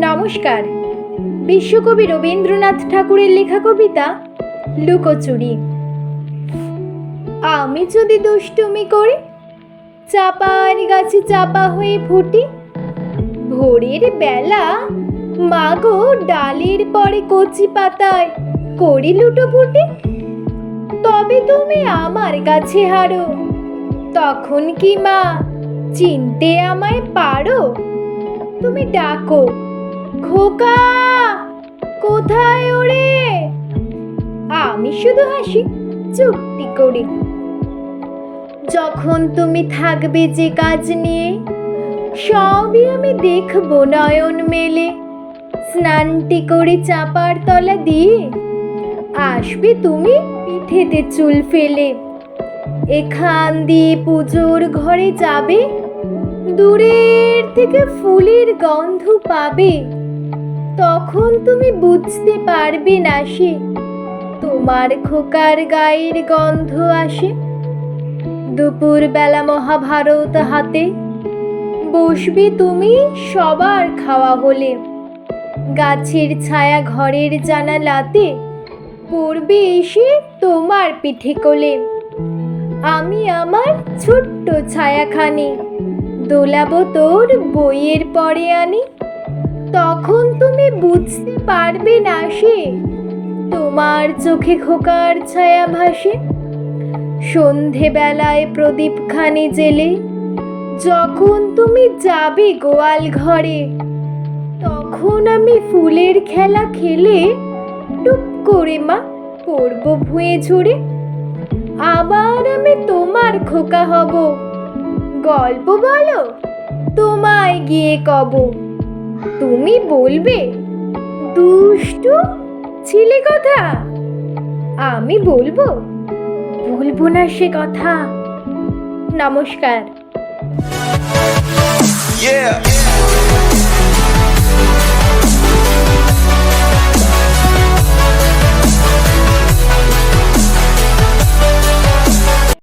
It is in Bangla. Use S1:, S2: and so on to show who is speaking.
S1: নমস্কার। বিশ্বকবি রবীন্দ্রনাথ ঠাকুরের লেখা কবিতা লুকোচুরি। আমি যদি দুষ্টুমি করি, চাপার গাছে চাপা হয়ে ফুটি, ভোরের বেলা মাগো ডালের পরে কচি পাতায় করি লুটোপুটি, তবে তুমি আমার কাছে হারো, তখন কি মা চিনতে আমায় পারো? তুমি ডাকো, খোকা কোথায় ওরে? আমি শুধু হাসি চুপটি করি। যখন তুমি থাকবে যে কাজ নিয়ে, সবই আমি দেখবো নয়ন মেলে। স্নানটি করে চাপার তলা দিয়ে আসবে তুমি পিঠেতে চুল ফেলে। এখান দিয়ে পুজোর ঘরে যাবে, দূরের থেকে ফুলের গন্ধ পাবে। তখন তুমি বুঝতে পারবে না সে তোমার খোকার গায়ের গন্ধ আসে। দুপুর বেলা মহাভারত হাতে বসবে তুমি সবার খাওয়া হলে। গাছের ছায়া ঘরের জানালাতে পড়বে এসে তোমার পিঠে কোলে। আমি আমার ছোট্ট ছায়াখানি দোলাবো তোর বইয়ের পরে আনি। তখন তুমি বুঝতে পারবে না সে তোমার চোখে খোকার ছায়া ভাসে। সন্ধেবেলায় প্রদীপখানি জেলে যখন তুমি যাবে গোয়াল ঘরে, তখন আমি ফুলের খেলা খেলে টুপ করে মা পড়ব ভুঁয়ে ঝরে। আবার আমি তোমার খোকা হব, গল্প বলো তোমায় গিয়ে কব। তুমি বলবে দুষ্টু ছিলে কথা, আমি বলবো বলবো না সে কথা। নমস্কার।
S2: Yeah.